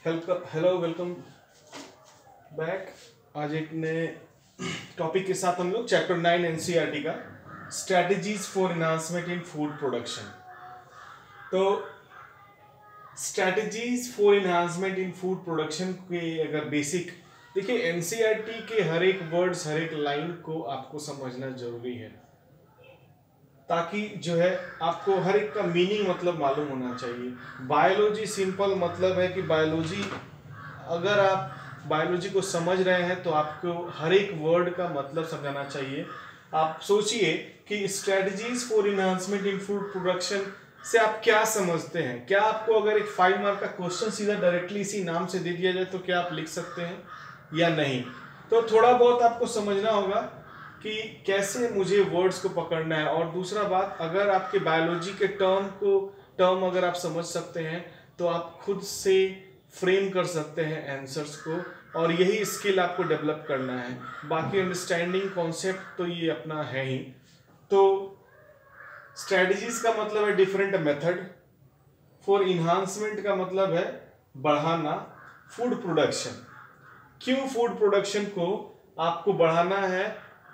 Hello welcome back. आज एक नए टॉपिक के साथ हम लोग चैप्टर 9 एनसीईआरटी का strategies for enhancement in food production. तो strategies for enhancement in food production के अगर बेसिक देखिए, एनसीईआरटी के हर एक वर्ड्स, हर एक लाइन को आपको समझना जरूरी है, ताकि जो है आपको हर एक का मीनिंग मतलब मालूम होना चाहिए। बायोलॉजी सिंपल मतलब है कि बायोलॉजी, अगर आप बायोलॉजी को समझ रहे हैं तो आपको हर एक वर्ड का मतलब समझाना चाहिए। आप सोचिए कि strategies for enhancement in food production से आप क्या समझते हैं। क्या आपको अगर एक 5 मार्क का क्वेश्चन सीधा डायरेक्टली इसी नाम से दे दिया जाए तो क्या आप लिख सकते हैं या नहीं? तो थोड़ा बहुत आपको समझना होगा कि कैसे मुझे वर्ड्स को पकड़ना है। और दूसरा बात, अगर आपके बायोलॉजी के टर्म अगर आप समझ सकते हैं तो आप खुद से फ्रेम कर सकते हैं आंसर्स को, और यही स्किल आपको डेवलप करना है। बाकी अंडरस्टैंडिंग कॉन्सेप्ट तो ये अपना है ही। तो स्ट्रेटजीज का मतलब है डिफरेंट मेथड, फॉर इन्हांसमेंट का मतलब है बढ़ाना फूड प्रोडक्शन। क्यों फूड प्रोडक्शन को आपको बढ़ाना है?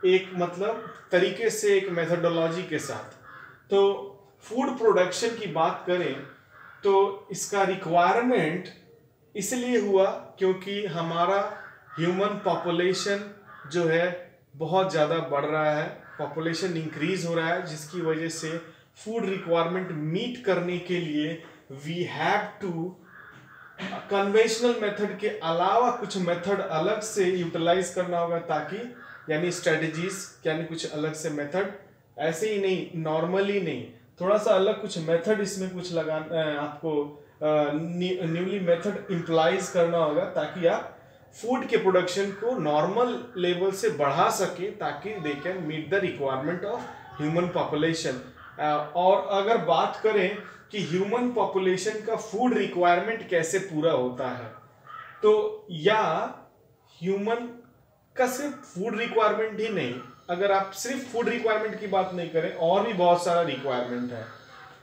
एक मतलब तरीके से, एक मेथोडोलॉजी के साथ। तो फूड प्रोडक्शन की बात करें तो इसका रिक्वायरमेंट इसलिए हुआ क्योंकि हमारा ह्यूमन पॉपुलेशन जो है बहुत ज़्यादा बढ़ रहा है, पॉपुलेशन इंक्रीज हो रहा है, जिसकी वजह से फूड रिक्वायरमेंट मीट करने के लिए we have to conventional method के अलावा कुछ मेथड अलग से यूटिलाइज करना होगा, ताकि यानी स्ट्रेटजीज, यानी कुछ अलग से मेथड, ऐसे ही नहीं, नॉर्मली नहीं, थोड़ा सा अलग कुछ मेथड इसमें कुछ आपको न्यूली मेथड इम्प्लाइज करना होगा, ताकि आप फूड के प्रोडक्शन को नॉर्मल लेवल से बढ़ा सके, ताकि they can meet the requirement of human population. और अगर बात करें कि ह्यूमन पॉपुलेशन का फूड रिक्वायरमेंट कैसे पूरा होता है, तो या ह्यूमन का सिर्फ फूड रिक्वायरमेंट ही नहीं, अगर आप सिर्फ फूड रिक्वायरमेंट की बात नहीं करें, और भी बहुत सारा रिक्वायरमेंट है।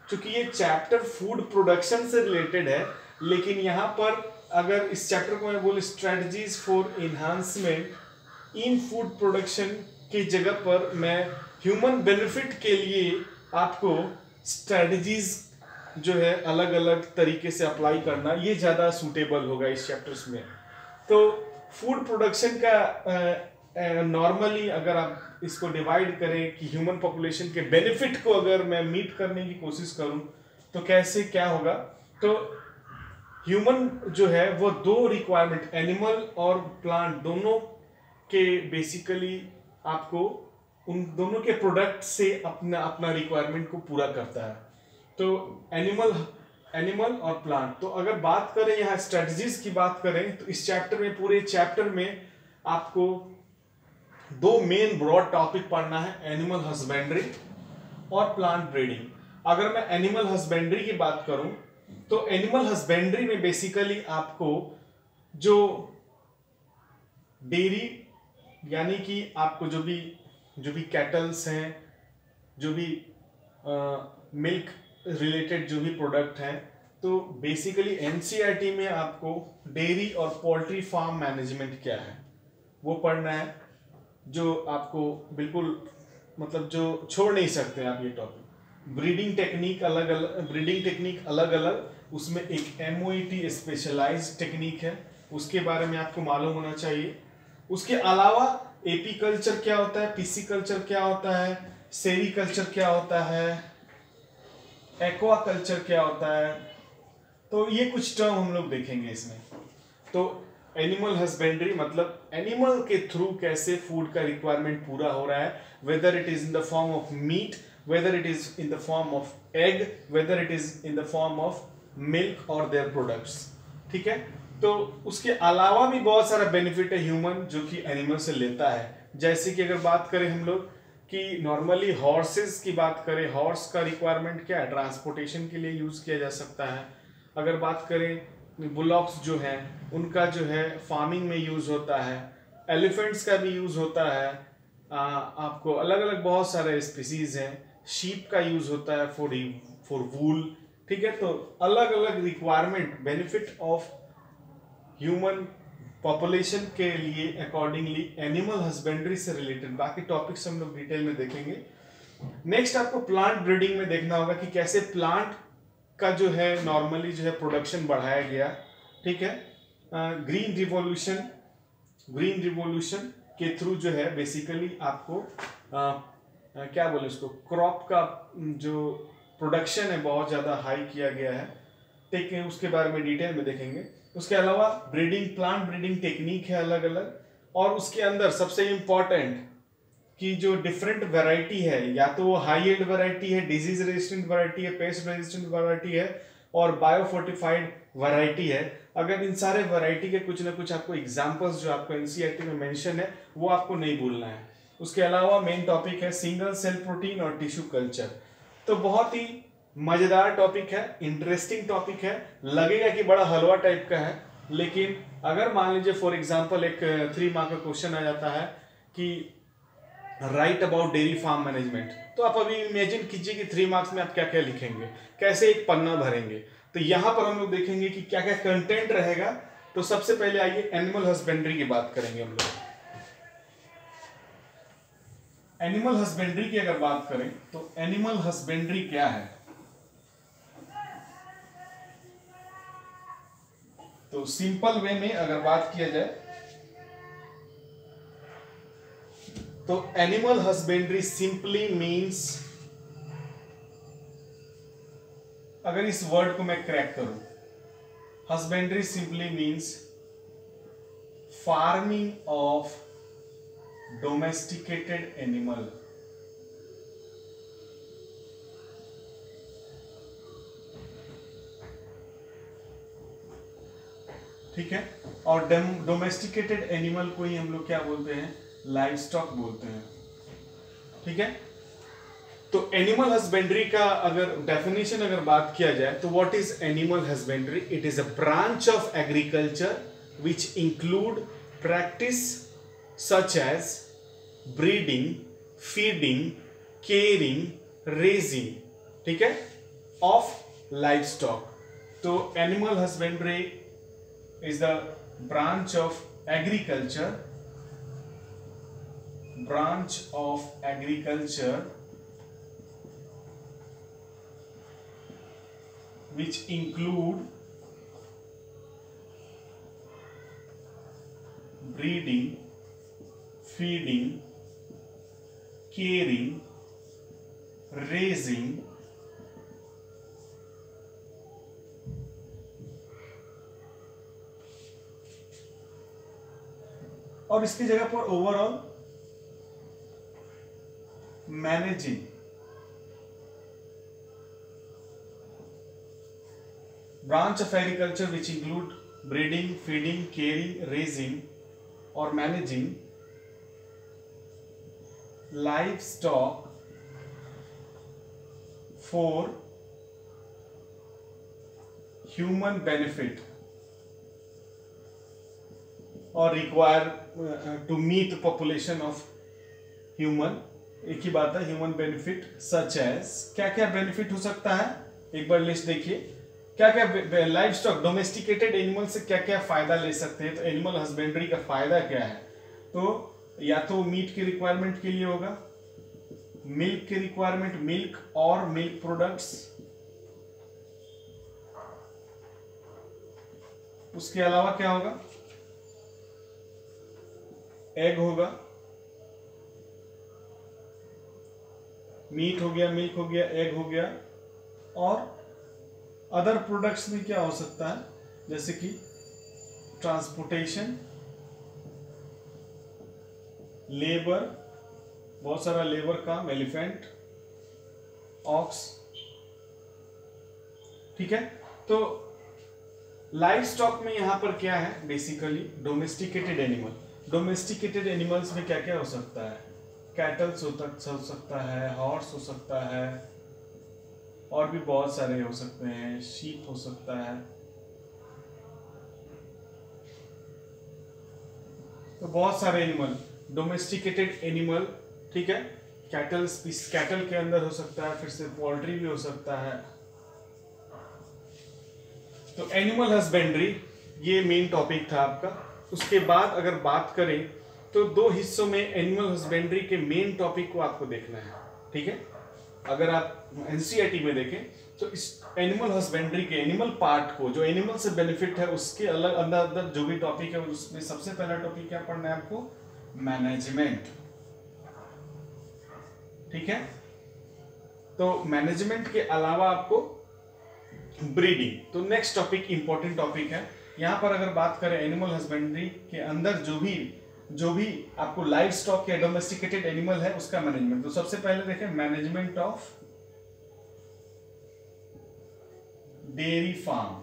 क्योंकि ये चैप्टर फूड प्रोडक्शन से रिलेटेड है, लेकिन यहाँ पर अगर इस चैप्टर को मैं बोल strategies for enhancement in food production की जगह पर मैं ह्यूमन बेनिफिट के लिए आपको स्ट्रेटजीज जो है अलग अलग तरीके से अप्लाई करना, ये ज़्यादा सूटेबल होगा इस चैप्टर्स में। तो फूड प्रोडक्शन का नॉर्मली अगर आप इसको डिवाइड करें कि ह्यूमन पॉपुलेशन के बेनिफिट को अगर मैं मीट करने की कोशिश करूं तो कैसे क्या होगा। तो ह्यूमन जो है वो दो रिक्वायरमेंट, एनिमल और प्लांट, दोनों के बेसिकली आपको उन दोनों के प्रोडक्ट से अपना अपना रिक्वायरमेंट को पूरा करता है। तो एनिमल और प्लांट। तो अगर बात करें यहाँ स्ट्रेटजीज की बात करें तो इस चैप्टर में, पूरे चैप्टर में आपको दो मेन ब्रॉड टॉपिक पढ़ना है, एनिमल हस्बेंड्री और प्लांट ब्रीडिंग। अगर मैं एनिमल हस्बेंड्री की बात करूं तो एनिमल हस्बेंड्री में बेसिकली आपको जो डेयरी, यानी कि आपको जो भी कैटल्स हैं, जो भी मिल्क रिलेटेड जो भी प्रोडक्ट हैं, तो बेसिकली एनसीईआरटी में आपको डेयरी और पोल्ट्री फार्म मैनेजमेंट क्या है वो पढ़ना है, जो आपको बिल्कुल मतलब जो छोड़ नहीं सकते आप ये टॉपिक। ब्रीडिंग टेक्निक अलग अलग, उसमें एक एमओईटी स्पेशलाइज्ड टेक्निक है, उसके बारे में आपको मालूम होना चाहिए। उसके अलावा एपी कल्चर क्या होता है, पीसी कल्चर क्या होता है, सेरी कल्चर क्या होता है, एक्वा कल्चर क्या होता है, तो ये कुछ टर्म हम लोग देखेंगे इसमें। तो एनिमल हस्बेंड्री मतलब एनिमल के थ्रू कैसे फूड का रिक्वायरमेंट पूरा हो रहा है, whether it is in the form of meat, whether it is in the form of egg, whether it is in the form of milk और देयर प्रोडक्ट्स। ठीक है। तो उसके अलावा भी बहुत सारा बेनिफिट है ह्यूमन जो कि एनिमल से लेता है। जैसे कि अगर बात करें हम लोग कि नॉर्मली हॉर्सेस की बात करें, हॉर्स का रिक्वायरमेंट क्या है, ट्रांसपोर्टेशन के लिए यूज किया जा सकता है। अगर बात करें बुलॉक्स जो हैं, उनका जो है फार्मिंग में यूज होता है। एलिफेंट्स का भी यूज होता है, आपको अलग अलग बहुत सारे स्पीसीज हैं। शीप का यूज होता है फॉर वूल। ठीक है। तो अलग अलग requirement, benefit of human population के लिए अकॉर्डिंगली एनिमल हस्बेंड्री से रिलेटेड बाकी टॉपिक्स हम लोग डिटेल में देखेंगे। नेक्स्ट आपको प्लांट ब्रीडिंग में देखना होगा कि कैसे प्लांट का जो है नॉर्मली जो है प्रोडक्शन बढ़ाया गया, ठीक है। ग्रीन रिवॉल्यूशन के थ्रू जो है बेसिकली आपको क्या बोले उसको, क्रॉप का जो प्रोडक्शन है बहुत ज़्यादा हाई किया गया है, ठीक है। उसके बारे में डिटेल में देखेंगे। उसके अलावा प्लांट ब्रीडिंग टेक्निक है अलग अलग, और उसके अंदर सबसे इम्पॉर्टेंट कि जो डिफरेंट वैरायटी है, या तो वो हाई एंड वैरायटी है, डिजीज रेजिस्टेंट वैरायटी है, पेस्ट रेजिस्टेंट वैरायटी है, और बायोफोर्टिफाइड वैरायटी है। अगर इन सारे वैरायटी के कुछ ना कुछ आपको एग्जांपल्स जो आपको एनसीईआरटी में मेंशन है वो आपको नहीं भूलना है। उसके अलावा मेन टॉपिक है सिंगल सेल प्रोटीन और टिश्यू कल्चर। तो बहुत ही मजेदार टॉपिक है, इंटरेस्टिंग टॉपिक है, लगेगा कि बड़ा हलवा टाइप का है, लेकिन अगर मान लीजिए फॉर एग्जांपल एक 3 मार्क का क्वेश्चन आ जाता है कि right about dairy farm management, तो आप अभी इमेजिन कीजिए कि 3 मार्क्स में आप क्या क्या लिखेंगे, कैसे एक पन्ना भरेंगे। तो यहां पर हम लोग देखेंगे कि क्या क्या कंटेंट रहेगा। तो सबसे पहले आइए एनिमल हस्बेंड्री की बात करेंगे हम लोग। एनिमल हस्बेंड्री की अगर बात करें तो एनिमल हस्बेंड्री क्या है, तो सिंपल वे में अगर बात किया जाए तो एनिमल हस्बेंड्री सिंपली मीन्स, अगर इस वर्ड को मैं क्रैक करूं, husbandry simply means farming of domesticated animal. ठीक है, और डोमेस्टिकेटेड एनिमल को ही हम लोग क्या बोलते हैं, लाइव स्टॉक बोलते हैं। ठीक है, तो एनिमल हस्बेंड्री का अगर डेफिनेशन अगर बात किया जाए तो what is animal husbandry? It is a branch of agriculture which include practice such as breeding, feeding, caring, raising, ठीक है, ऑफ लाइव स्टॉक। तो animal husbandry is the branch of agriculture which include breeding, feeding, caring, raising, और इसकी जगह पर overall managing. Branch of agriculture which include breeding, feeding, caring, raising और managing livestock for human benefit और require to meet population of human. एक ही बात है, ह्यूमन बेनिफिट सच एज, क्या क्या बेनिफिट हो सकता है एक बार लिस्ट देखिए, क्या क्या लाइव स्टॉक डोमेस्टिकेटेड एनिमल से क्या क्या फायदा ले सकते हैं। तो एनिमल हस्बेंड्री का फायदा क्या है, तो या तो मीट की रिक्वायरमेंट के लिए होगा, मिल्क की रिक्वायरमेंट, मिल्क और मिल्क प्रोडक्ट्स, उसके अलावा क्या होगा, एग होगा, मीट हो गया, मिल्क हो गया, एग हो गया, और अदर प्रोडक्ट्स में क्या हो सकता है, जैसे कि ट्रांसपोर्टेशन, लेबर, बहुत सारा लेबर काम, एलिफेंट, ऑक्स। ठीक है, तो लाइव स्टॉक में यहां पर क्या है, basically domesticated animal. Domesticated animals में क्या क्या हो सकता है, कैटल्स हो सकता है, हॉर्स हो सकता है, और भी बहुत सारे हो सकते हैं, शीप हो सकता है। तो बहुत सारे एनिमल, डोमेस्टिकेटेड एनिमल, ठीक है। कैटल के अंदर हो सकता है, फिर से पोल्ट्री भी हो सकता है। तो एनिमल हस्बेंड्री ये मेन टॉपिक था आपका। उसके बाद अगर बात करें तो 2 हिस्सों में एनिमल हस्बेंड्री के मेन टॉपिक को आपको देखना है, ठीक है। अगर आप एनसीईआरटी में देखें तो इस एनिमल हस्बेंड्री के एनिमल पार्ट को, जो एनिमल से बेनिफिट है, उसके अलग अंदर अंदर जो भी टॉपिक है उसमें सबसे पहला टॉपिक क्या पढ़ना है आपको? मैनेजमेंट, ठीक है। तो मैनेजमेंट के अलावा आपको ब्रीडिंग, तो नेक्स्ट टॉपिक इंपॉर्टेंट टॉपिक है। यहां पर अगर बात करें एनिमल हस्बेंड्री के अंदर जो भी आपको लाइव स्टॉक या डोमेस्टिकेटेड एनिमल है उसका मैनेजमेंट। तो सबसे पहले देखें management of dairy farm,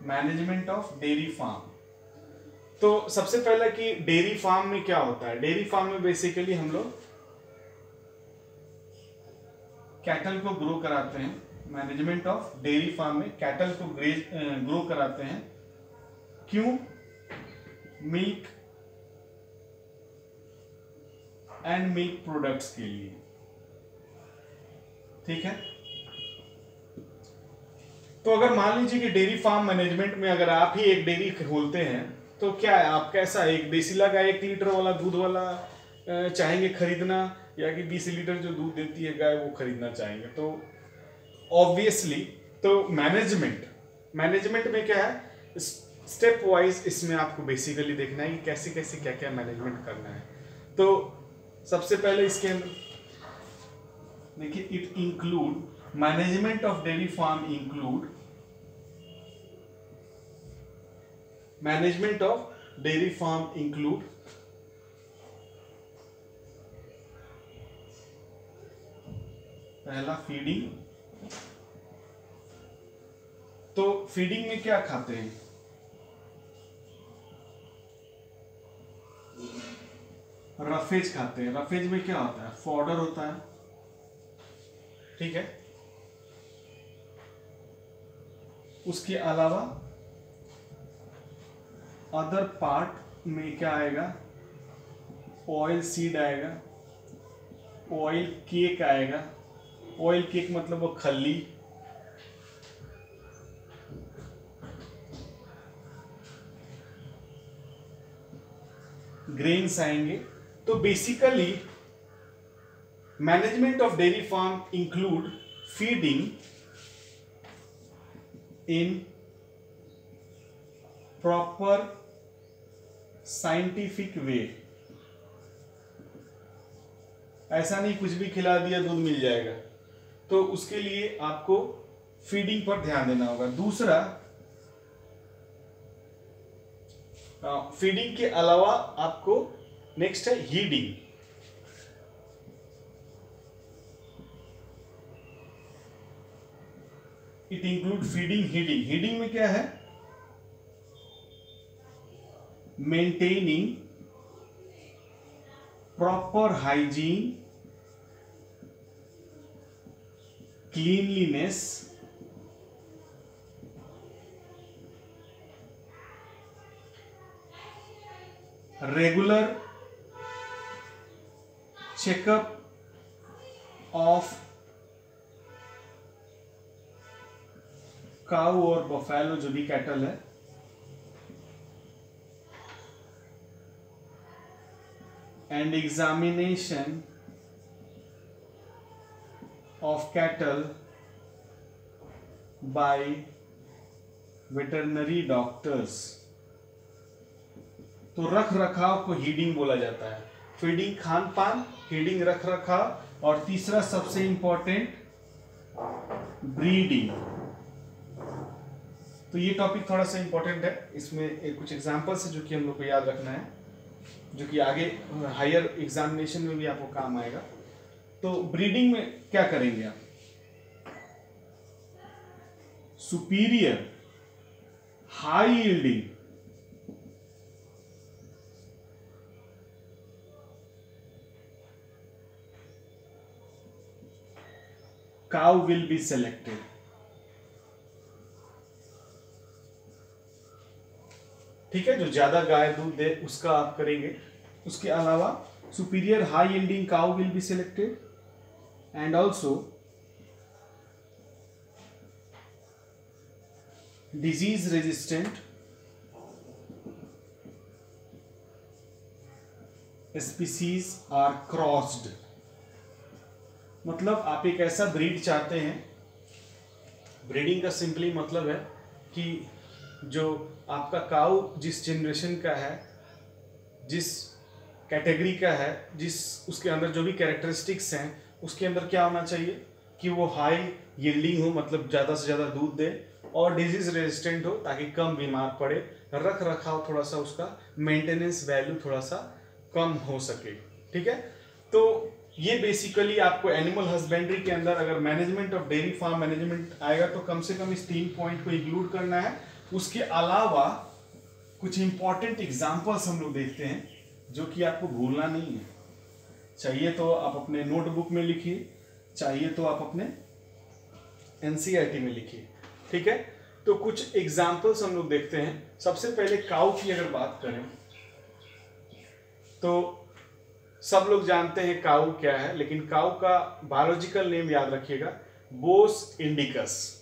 management of dairy farm. तो सबसे पहले कि डेयरी फार्म में क्या होता है। डेयरी फार्म में बेसिकली हम लोग कैटल को ग्रो कराते हैं। मैनेजमेंट ऑफ डेयरी फार्म में कैटल को ग्रो कराते हैं। क्यों? मिल्क एंड मिल्क प्रोडक्ट्स के लिए, ठीक है। तो अगर मान लीजिए कि डेयरी फार्म मैनेजमेंट में अगर आप ही एक डेयरी खोलते हैं तो क्या है, आप कैसा एक देसीला गाय 1 लीटर वाला दूध वाला चाहेंगे खरीदना, या कि 20 लीटर जो दूध देती है गाय वो खरीदना चाहेंगे? तो ऑब्वियसली तो मैनेजमेंट में क्या है, स्टेप वाइज इसमें आपको बेसिकली देखना है कि कैसे कैसे क्या क्या मैनेजमेंट करना है। तो सबसे पहले इसके अंदर देखिए, it include management of dairy farm include management of dairy farm include पहला फीडिंग। तो फीडिंग में क्या खाते हैं? रफेज खाते हैं। रफेज में क्या होता है? फॉडर होता है, ठीक है। उसके अलावा अदर पार्ट में क्या आएगा? ऑयल सीड आएगा, ऑयल केक आएगा। ऑयल केक मतलब वो खल्ली, ग्रेन्स आएंगे। तो basically management of dairy farm include feeding in proper scientific way. ऐसा नहीं कुछ भी खिला दिया दूध मिल जाएगा, तो उसके लिए आपको फीडिंग पर ध्यान देना होगा। दूसरा, फीडिंग के अलावा आपको नेक्स्ट है heading. It include feeding, heading. Heading में क्या है? Maintaining proper hygiene, cleanliness, regular checkup of cow और बफेलो जो भी कैटल है, and examination of cattle by veterinary doctors. तो रख रखाव को हीडिंग बोला जाता है। फीडिंग खान पान, हीडिंग रख रखाव, और तीसरा सबसे इंपॉर्टेंट ब्रीडिंग। तो ये टॉपिक थोड़ा सा इंपॉर्टेंट है। इसमें कुछ एग्जांपल्स है जो कि हम लोग को याद रखना है, जो कि आगे हायर एग्जामिनेशन में भी आपको काम आएगा। तो ब्रीडिंग में क्या करेंगे आप? Superior high yielding cow will be selected। ठीक है, जो ज्यादा गाय दूध दे उसका आप करेंगे। उसके अलावा superior high yielding cow will be selected, and also disease resistant species are crossed, मतलब आप एक ऐसा ब्रीड चाहते हैं। ब्रीडिंग का सिंपली मतलब है कि जो आपका काऊ जिस जनरेशन का है, जिस कैटेगरी का है, जिस उसके अंदर जो भी कैरेक्टरिस्टिक्स हैं, उसके अंदर क्या होना चाहिए कि वो हाई यील्डिंग हो, मतलब ज़्यादा से ज़्यादा दूध दे, और डिजीज रेजिस्टेंट हो ताकि कम बीमार पड़े, रख रखाव थोड़ा सा उसका मेंटेनेंस वैल्यू थोड़ा सा कम हो सके। ठीक है, तो ये बेसिकली आपको एनिमल हस्बेंड्री के अंदर अगर management of dairy farm management आएगा तो कम से कम इस 3 पॉइंट को इंक्लूड करना है। उसके अलावा कुछ इंपॉर्टेंट एग्जांपल्स हम लोग देखते हैं जो कि आपको भूलना नहीं है। चाहिए तो आप अपने नोटबुक में लिखिए, चाहिए तो आप अपने एनसीईआरटी में लिखिए। ठीक है, तो कुछ एग्जांपल्स हम लोग देखते हैं। सबसे पहले काऊ की अगर बात करें तो सब लोग जानते हैं काऊ क्या है, लेकिन काऊ का बायोलॉजिकल नेम याद रखिएगा, बोस इंडिकस।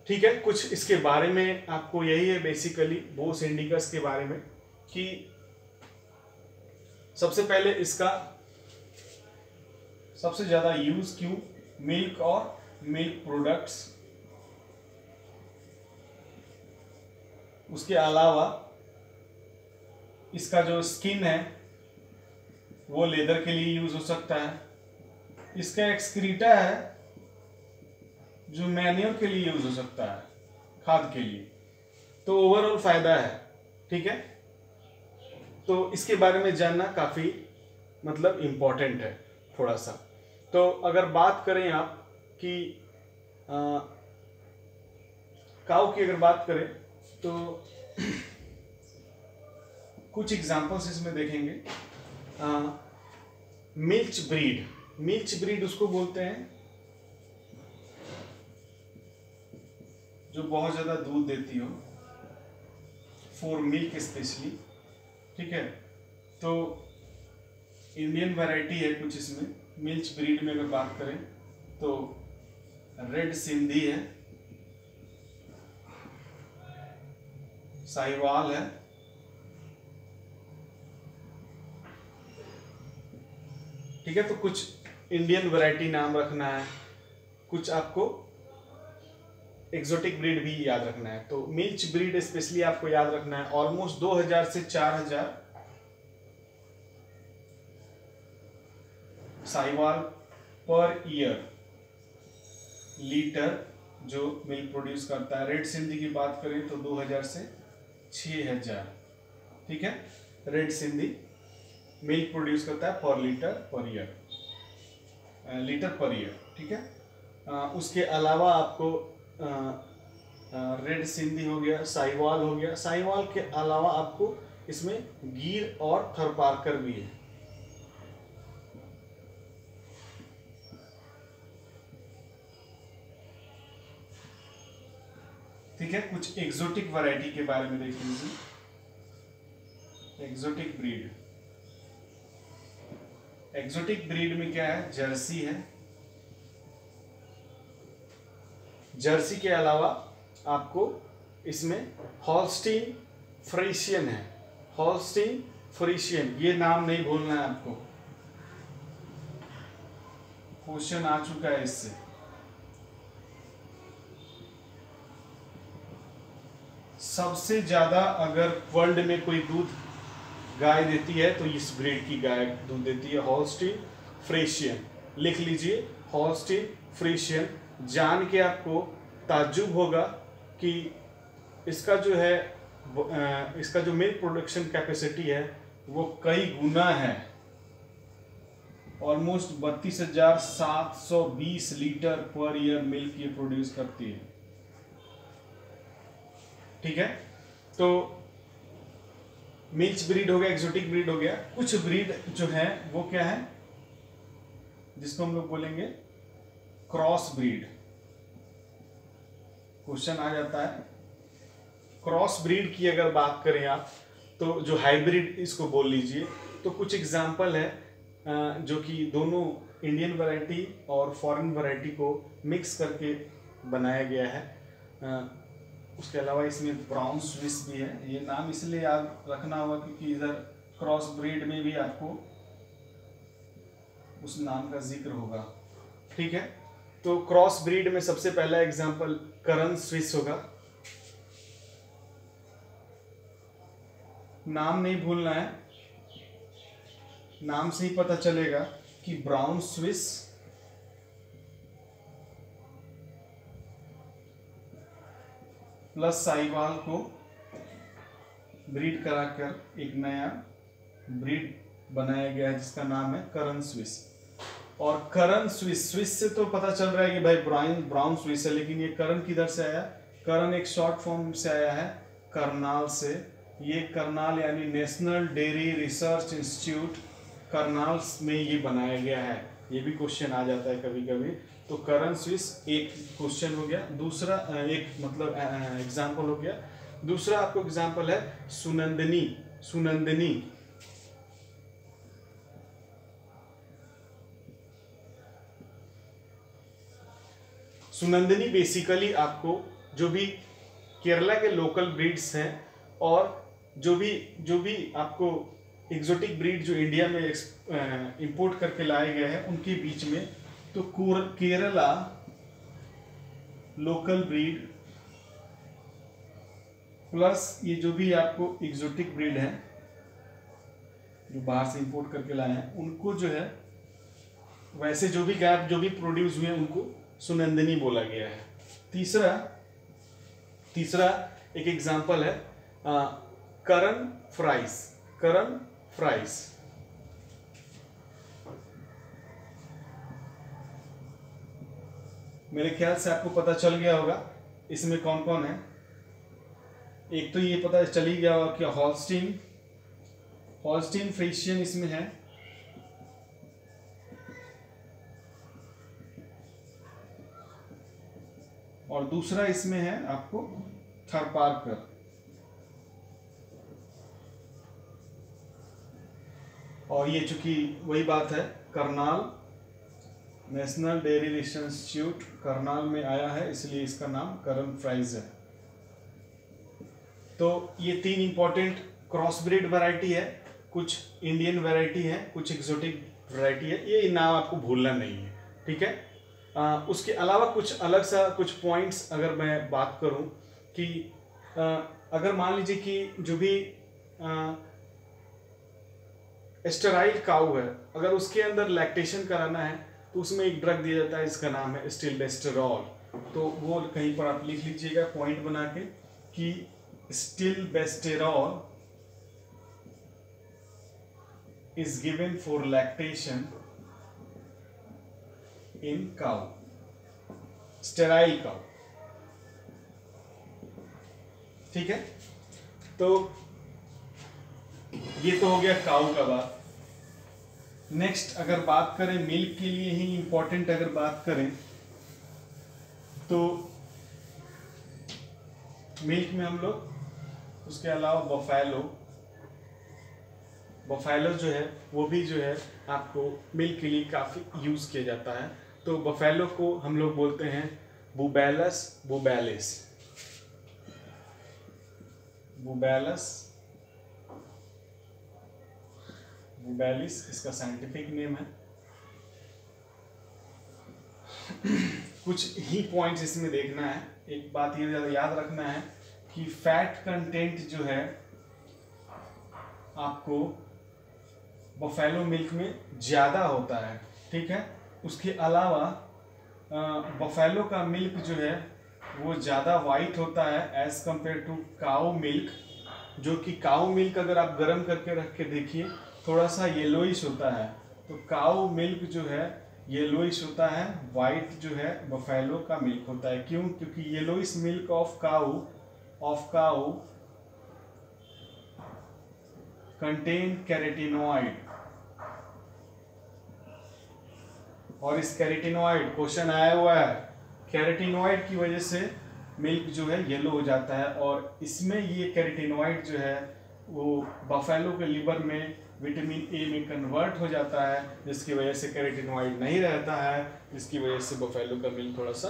ठीक है, कुछ इसके बारे में आपको यही है बेसिकली बोस इंडिकस के बारे में कि सबसे पहले इसका सबसे ज्यादा यूज क्यों, मिल्क और मिल्क प्रोडक्ट्स, उसके अलावा इसका जो स्किन है वो लेदर के लिए यूज हो सकता है, इसका एक्सक्रीटा है जो मैन्योर के लिए यूज हो सकता है, खाद के लिए, तो ओवरऑल फायदा है। ठीक है, तो इसके बारे में जानना काफी मतलब इम्पोर्टेंट है थोड़ा सा। तो अगर बात करें आप कि काऊ की अगर बात करें तो कुछ एग्जांपल्स इसमें देखेंगे। मिल्च ब्रीड, मिल्च ब्रीड उसको बोलते हैं जो बहुत ज्यादा दूध देती हो, फॉर मिल्क स्पेशली। ठीक है, तो इंडियन वैरायटी है कुछ इसमें। मिल्च ब्रीड में अगर बात करें तो रेड सिंधी है, साहिवाल है, ठीक है, तो कुछ इंडियन वैरायटी नाम रखना है, कुछ आपको एक्सोटिक ब्रीड भी याद रखना है। तो मिल्च ब्रीड स्पेशली आपको याद रखना है, ऑलमोस्ट 2000 से 4000 साहिवाल पर ईयर लीटर जो मिल्क प्रोड्यूस करता है। रेड सिंधी की बात करें तो 2000 से 6000। ठीक है, रेड सिंधी मिल्क प्रोड्यूस करता है पर litre per year, litre per year. ठीक है, उसके अलावा आपको रेड सिंधी हो गया, साहिवाल हो गया। साहिवाल के अलावा आपको इसमें गिर और थरपारकर भी है। ठीक है, कुछ एक्सोटिक वैरायटी के बारे में देख लीजिए। एक्सोटिक ब्रीड, एक्सोटिक ब्रीड में क्या है, जर्सी है। जर्सी के अलावा आपको इसमें हॉल्स्टीन फ्रीशियन है, हॉल्स्टीन फ्रीशियन, ये नाम नहीं भूलना है आपको, क्वेश्चन आ चुका है इससे। सबसे ज्यादा अगर वर्ल्ड में कोई दूध गाय देती है तो इस ब्रीड की गाय दूध देती है, हॉल्स्टीन फ्रीशियन। लिख लीजिए हॉल्स्टीन फ्रीशियन। जान के आपको ताज्जुब होगा कि इसका जो है इसका जो मिल्क प्रोडक्शन कैपेसिटी है वो कई गुना है, almost 32,720 litre per year milk ये प्रोड्यूस करती है। ठीक है, तो मिल्च ब्रीड हो गया, एक्सोटिक ब्रीड हो गया। कुछ ब्रीड जो है वो क्या है, जिसको हम लोग बोलेंगे क्रॉस ब्रीड। क्वेश्चन आ जाता है क्रॉस ब्रीड की अगर बात करें आप तो जो हाइब्रिड इसको बोल लीजिए। तो कुछ एग्जाम्पल है जो कि दोनों इंडियन वैरायटी और फॉरेन वैरायटी को मिक्स करके बनाया गया है। उसके अलावा इसमें ब्राउन स्विस भी है। ये नाम इसलिए याद रखना होगा क्योंकि इधर क्रॉस ब्रीड में भी आपको उस नाम का जिक्र होगा, ठीक है। तो क्रॉस ब्रीड में सबसे पहला एग्जांपल करन स्विस होगा। नाम नहीं भूलना है, नाम से ही पता चलेगा कि ब्राउन स्विस प्लस साहिवाल को ब्रीड कराकर एक नया ब्रीड बनाया गया है जिसका नाम है करन स्विस। और करन स्विस, स्विस से तो पता चल रहा है कि भाई ब्राउन स्विस है, लेकिन ये करन किधर से आया? करन एक शॉर्ट फॉर्म से आया है करनाल से। ये करनाल यानी national dairy research institute Karnal में ये बनाया गया है। ये भी क्वेश्चन आ जाता है कभी कभी। तो करन स्विस एक क्वेश्चन हो गया। दूसरा एक मतलब एग्जाम्पल हो गया। दूसरा आपको एग्जाम्पल है सुनंदनी। सुनंदनी सुनंदनी बेसिकली आपको जो भी केरला के लोकल ब्रीड्स हैं और जो भी आपको एग्जोटिक ब्रीड जो इंडिया में इंपोर्ट करके लाए गए हैं उनके बीच में, तो केरला लोकल ब्रीड प्लस ये जो भी आपको एग्जोटिक ब्रीड है जो बाहर से इंपोर्ट करके लाए हैं उनको जो है वैसे जो भी गैप जो भी प्रोड्यूस हुए उनको सुनंदनी बोला गया है। तीसरा एक एग्जांपल है करन फ्राइज। करन फ्राइज मेरे ख्याल से आपको पता चल गया होगा इसमें कौन कौन है। एक तो ये पता चल ही गया होगा कि हॉल्स्टीन फ्रीशियन इसमें है। और दूसरा इसमें है आपको थरपारकर। और ये चूंकि वही बात है Karnal national dairy research institute Karnal में आया है इसलिए इसका नाम करन फ्राइज है। तो ये 3 इंपॉर्टेंट क्रॉस ब्रीड वैरायटी है, कुछ इंडियन वैरायटी है, कुछ एग्जोटिक वैरायटी है। ये नाम आपको भूलना नहीं है, ठीक है। उसके अलावा कुछ अलग सा कुछ पॉइंट्स अगर मैं बात करूं कि अगर मान लीजिए कि जो भी स्टेराइल काऊ है अगर उसके अंदर लैक्टेशन कराना है तो उसमें एक ड्रग दिया जाता है, इसका नाम है स्टिलबेस्टेरॉल। तो वो कहीं पर आप लिख लीजिएगा पॉइंट बना के कि stilbestrol is given for lactation in cow, sterile cow, ठीक है। तो ये तो हो गया काउ का बात। नेक्स्ट अगर बात करें मिल्क के लिए ही इंपॉर्टेंट अगर बात करें तो मिल्क में हम लोग उसके अलावा बफेलो जो है वो भी जो है आपको मिल्क के लिए काफ़ी यूज़ किया जाता है। तो बफेलो को हम लोग बोलते हैं बुबैलस बुबैलिस। बुबैलस बुबैलिस इसका साइंटिफिक नेम है। कुछ ही पॉइंट्स इसमें देखना है। एक बात ये याद रखना है कि फैट कंटेंट जो है आपको बफेलो मिल्क में ज़्यादा होता है, ठीक है। उसके अलावा बफेलो का मिल्क जो है वो ज़्यादा वाइट होता है as compare to cow milk, जो कि काऊ मिल्क अगर आप गर्म करके रख के देखिए थोड़ा सा येलोइश होता है। तो काऊ मिल्क जो है येलोइश होता है, वाइट जो है बफेलो का मिल्क होता है। क्यों? क्योंकि yellowish milk of cow contain carotenoid, और इस कैरेटिनॉइड क्वेश्चन आया हुआ है, कैरेटिनॉइड की वजह से मिल्क जो है येलो हो जाता है। और इसमें ये कैरेटिनॉइड जो है वो बफेलो के लिवर में विटामिन ए में कन्वर्ट हो जाता है, जिसकी वजह से कैरोटीनॉइड नहीं रहता है, जिसकी वजह से बफेलो का मिल्क थोड़ा सा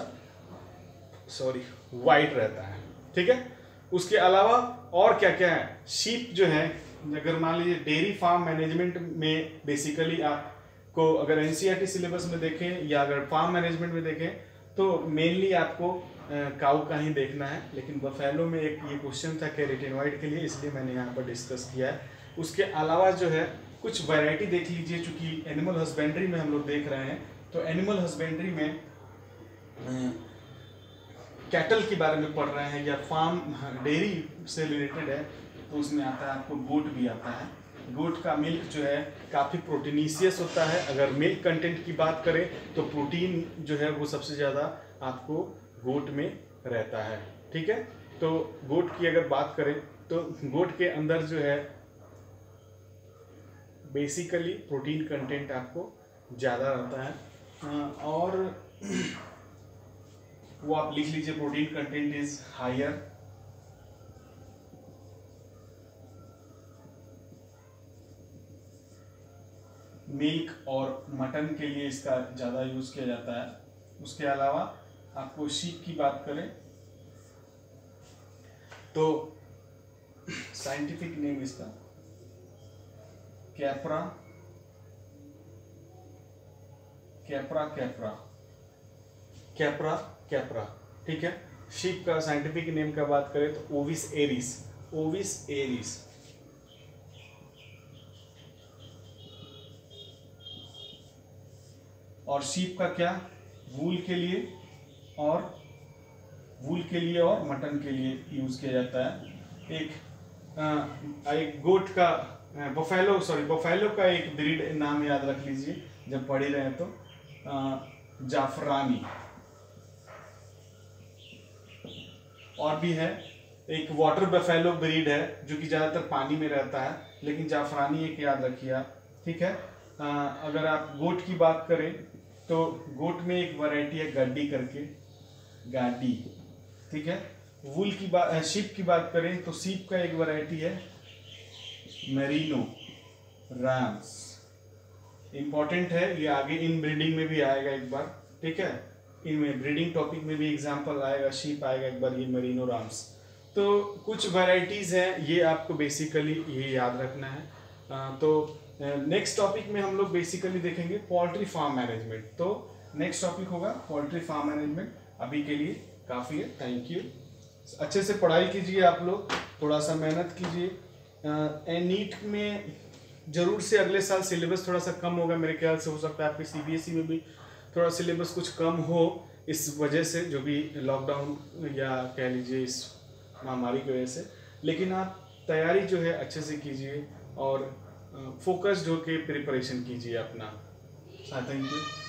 वाइट रहता है। ठीक है, उसके अलावा और क्या क्या है, शीप जो है, अगर मान लीजिए डेयरी फार्म मैनेजमेंट में बेसिकली आपको अगर एनसीईआरटी सिलेबस में देखें या अगर फार्म मैनेजमेंट में देखें तो मेनली आपको काऊ का ही देखना है, लेकिन बफेलो में एक ये क्वेश्चन था कैरोटीनॉइड के लिए, इसलिए मैंने यहाँ पर डिस्कस किया है। उसके अलावा जो है कुछ वैरायटी देख लीजिए, चूंकि एनिमल हस्बेंड्री में हम लोग देख रहे हैं, तो एनिमल हस्बेंड्री में कैटल के बारे में पढ़ रहे हैं या फार्म डेयरी से रिलेटेड है, तो उसमें आता है आपको गोट भी आता है। गोट का मिल्क जो है काफ़ी प्रोटीनिशियस होता है। अगर मिल्क कंटेंट की बात करें तो प्रोटीन जो है वो सबसे ज़्यादा आपको गोट में रहता है। ठीक है, तो गोट की अगर बात करें तो गोट के अंदर जो है बेसिकली प्रोटीन कंटेंट आपको ज़्यादा रहता है, और वो आप लिख लीजिए, protein content is higher. Milk और मटन के लिए इसका ज़्यादा यूज़ किया जाता है। उसके अलावा आपको शीप की बात करें तो साइंटिफिक नेम इसका Capra Capra Capra Capra Capra. ठीक है, शीप का साइंटिफिक नेम का बात करें तो ओविस एरिस, ओविस एरिस। और शीप का क्या, वूल के लिए और मटन के लिए यूज किया जाता है। एक गोट का बफेलो का एक ब्रीड नाम याद रख लीजिए जब पढ़ ही रहे हैं तो, जाफरानी। और भी है एक वाटर बफेलो ब्रीड है जो कि ज़्यादातर पानी में रहता है, लेकिन जाफरानी एक याद रखिए आप। ठीक है, अगर आप गोट की बात करें तो गोट में एक वैरायटी है गड्डी करके, गाडी। ठीक है, वूल की बात, शीप की बात करें तो शीप का एक वैरायटी है मेरिनो रैम्स। इंपॉर्टेंट है ये, आगे इन ब्रीडिंग में भी आएगा एक बार। ठीक है, इनमें ब्रीडिंग टॉपिक में भी एग्जांपल आएगा, शीप आएगा एक बार, ये मेरिनो राम्स। तो कुछ वैरायटीज हैं, ये आपको बेसिकली ये याद रखना है। तो नेक्स्ट टॉपिक में हम लोग बेसिकली देखेंगे पोल्ट्री फार्म मैनेजमेंट। तो नेक्स्ट टॉपिक होगा पोल्ट्री फार्म मैनेजमेंट। अभी के लिए काफ़ी है, थैंक यू। अच्छे से पढ़ाई कीजिए आप लोग, थोड़ा सा मेहनत कीजिए। नीट में जरूर से अगले साल सिलेबस थोड़ा सा कम होगा मेरे ख्याल से, हो सकता है आपके सीबीएसई में भी थोड़ा सिलेबस कुछ कम हो इस वजह से, जो भी लॉकडाउन या कह लीजिए इस महामारी की वजह से। लेकिन आप तैयारी जो है अच्छे से कीजिए और फोकस्ड होकर प्रिपरेशन कीजिए अपना। Thank you.